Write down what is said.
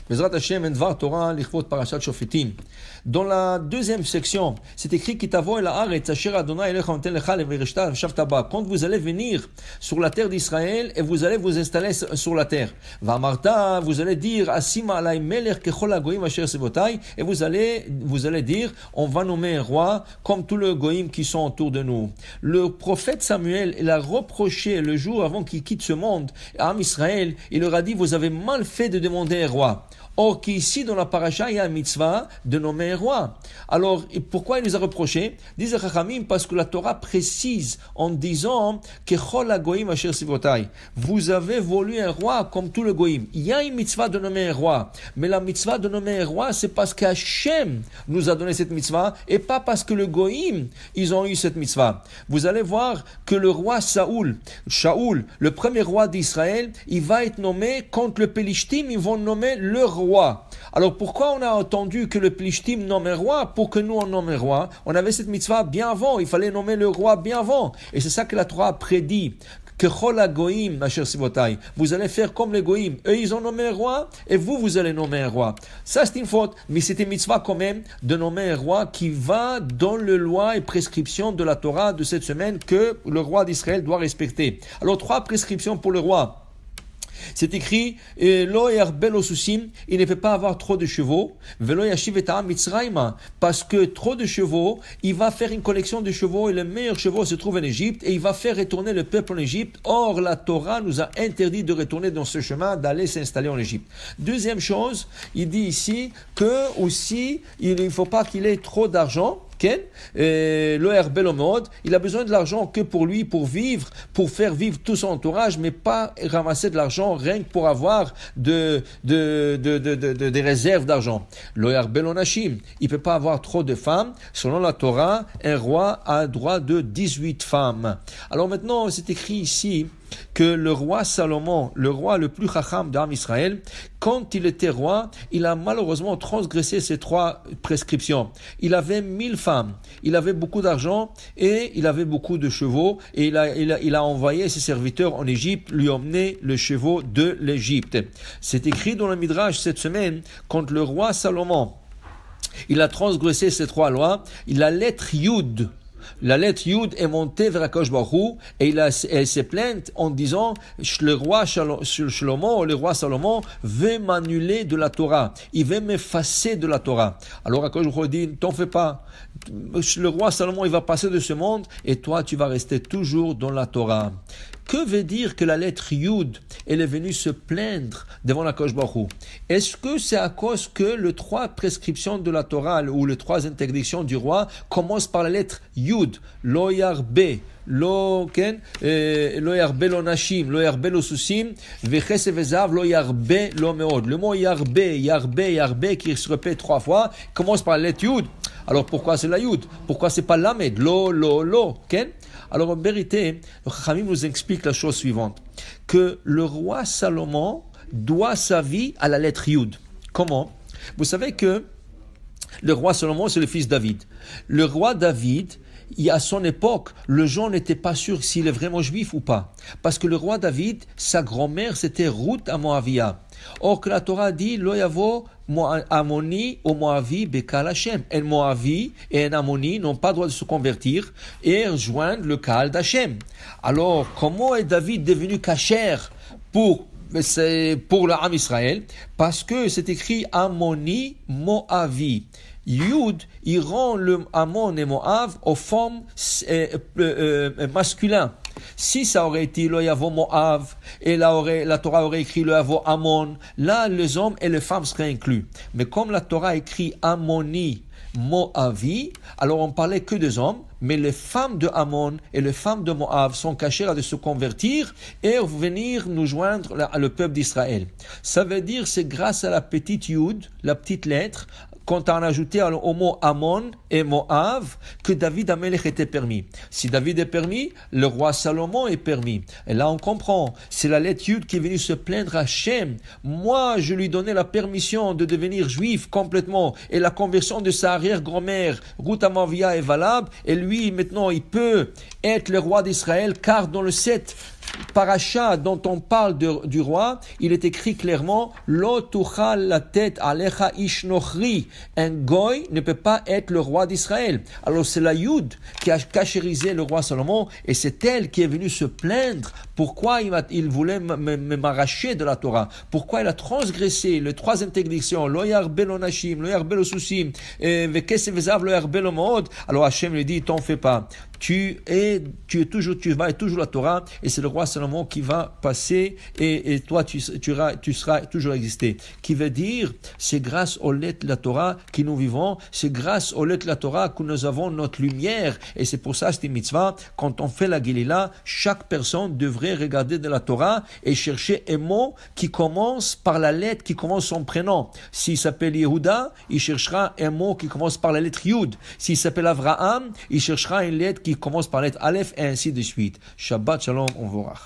Bezrat Hashem en Dvar Torah lichvot parashat Shofetim. Dans la deuxième section, c'est écrit Kitavo el haaretz asher Adonai elecha noten lecha levirishta v'shavta ba. Quand vous allez venir sur la terre d'Israël et vous allez vous installer sur la terre. Va'amarta, vous allez dire Asima alay melech kechol hagoyim asher sevotai, et vous allez dire on va nommer un roi comme tous les goyim qui sont autour de nous. Le prophète Samuel, il a reproché le jour avant qu'il quitte ce monde à Israël, il leur a dit vous avez mal fait de demander un roi. Or qu'ici dans la paracha il y a un mitzvah de nommer un roi. Alors pourquoi il nous a reproché? Disent les Chachamim parce que la Torah précise en disant Kechol hagoyim asher sivotai. Vous avez voulu un roi comme tout le goyim. Il y a une mitzvah de nommer un roi, mais la mitzvah de nommer un roi c'est parce qu'Hachem nous a donné cette mitzvah et pas parce que le goyim ils ont eu cette mitzvah. Vous allez voir que le roi Shaoul, le premier roi d'Israël, il va être nommé contre le Pélishtim, ils vont nommer le roi. Alors pourquoi on a entendu que le Plishtim nomme un roi pour que nous on nomme un roi? On avait cette mitzvah bien avant, il fallait nommer le roi bien avant. Et c'est ça que la Torah prédit. Vous allez faire comme les goïms. Eux, ils ont nommé un roi et vous allez nommer un roi. Ça, c'est une faute. Mais c'était mitzvah quand même de nommer un roi qui va dans le loi et prescriptions de la Torah de cette semaine que le roi d'Israël doit respecter. Alors, 3 prescriptions pour le roi. C'est écrit Lo yarbel osusim, il ne peut pas avoir trop de chevaux. Velo yashiv et ta'am mitzrayma, parce que trop de chevaux, il va faire une collection de chevaux et les meilleurs chevaux se trouvent en Égypte et il va faire retourner le peuple en Égypte. Or, la Torah nous a interdit de retourner dans ce chemin, d'aller s'installer en Égypte. Deuxième chose, il dit ici que aussi il ne faut pas qu'il ait trop d'argent. Il a besoin de l'argent que pour lui, pour vivre, pour faire vivre tout son entourage, mais pas ramasser de l'argent rien que pour avoir des réserves d'argent. Il ne peut pas avoir trop de femmes. Selon la Torah, un roi a droit de 18 femmes. Alors maintenant, c'est écrit ici que le roi Salomon, le roi le plus chacham d'Am Israël, quand il était roi, il a malheureusement transgressé ces 3 prescriptions. Il avait 1000 femmes, il avait beaucoup d'argent et il avait beaucoup de chevaux et il a envoyé ses serviteurs en Égypte lui emmener le chevaux de l'Égypte. C'est écrit dans le Midrash cette semaine, quand le roi Salomon, il a transgressé ces 3 lois, la lettre Yud, la lettre Yud est montée vers Akadosh Baruch Hu et elle s'est plainte en disant le roi Shlomo, le roi Salomon veut m'annuler de la Torah, il veut m'effacer de la Torah. Alors Akadosh Baruch Hu dit t'en fais pas, le roi Salomon il va passer de ce monde et toi tu vas rester toujours dans la Torah. Que veut dire que la lettre Yud, elle est venue se plaindre devant la Akadosh Baruch Hu? Est-ce que c'est à cause que les 3 prescriptions de la Torah ou les 3 interdictions du roi commencent par la lettre Yud, lo yarbe, lo yarbe lo nashim, lo yarbe lo susim, vechese vezav lo yarbe lo meod. Le mot yarbe qui se répète 3 fois commence par la lettre Yud. Alors pourquoi c'est la Yud? Pourquoi c'est pas Lamed? Lo, ken? Alors en vérité, le Chachamim nous explique la chose suivante, que le roi Salomon doit sa vie à la lettre Yud. Comment? Vous savez que le roi Salomon c'est le fils David. Le roi David, à son époque, les gens n'étaient pas sûrs s'il est vraiment juif ou pas. Parce que le roi David, sa grand-mère c'était Ruth à Moavia. Or que la Torah dit Lo yavo Amoni ou Moavi Bekal Hashem. Un Moavi et un Amoni n'ont pas le droit de se convertir et rejoindre le Kaal d'Hashem. Alors, comment est David devenu kasher pour l'Am Israël? Parce que c'est écrit Amoni Moavi. Yud, il rend le Amon et Moav aux formes masculines. Si ça aurait été le Yavo Moav et la Torah aurait écrit le Yavo Amon, là les hommes et les femmes seraient inclus. Mais comme la Torah écrit Amoni Moavi, alors on parlait que des hommes, mais les femmes de Amon et les femmes de Moav sont cachées à de se convertir et venir nous joindre le peuple d'Israël. Ça veut dire c'est grâce à la petite Yud, la petite lettre, quand on a ajouté au mot Amon et Moav, que David Amelech était permis. Si David est permis, le roi Salomon est permis. Et là, on comprend. C'est la lettre Yud qui est venue se plaindre à Hachem. Moi, je lui donnais la permission de devenir juif complètement. Et la conversion de sa arrière-grand-mère, Ruth Amavia, est valable. Et lui, maintenant, il peut être le roi d'Israël, car dans le 7, paracha dont on parle du roi, il est écrit clairement Lo tuchal la tête alecha ish nochri. Un goy ne peut pas être le roi d'Israël. Alors c'est la Yud qui a cachérisé le roi Salomon et c'est elle qui est venue se plaindre. Pourquoi il voulait m'arracher de la Torah? Pourquoi il a transgressé les trois interdictions? Lo yarbel onashim, lo yarbel osusim, vekesef vezav lo yarbel omod. Alors Hachem lui dit, t'en fais pas. Tu vas être toujours la Torah et c'est le roi Salomon qui va passer et toi tu seras toujours existé. Qui veut dire, c'est grâce au lait de la Torah que nous vivons, c'est grâce au lait de la Torah que nous avons notre lumière et c'est pour ça, c'est une mitzvah, quand on fait la Gelila, chaque personne devrait regarder de la Torah et chercher un mot qui commence par la lettre qui commence son prénom. S'il s'appelle Yehuda, il cherchera un mot qui commence par la lettre Yud. S'il s'appelle Avraham, il cherchera une lettre qui commence par la lettre Aleph et ainsi de suite. Shabbat Shalom, on verra.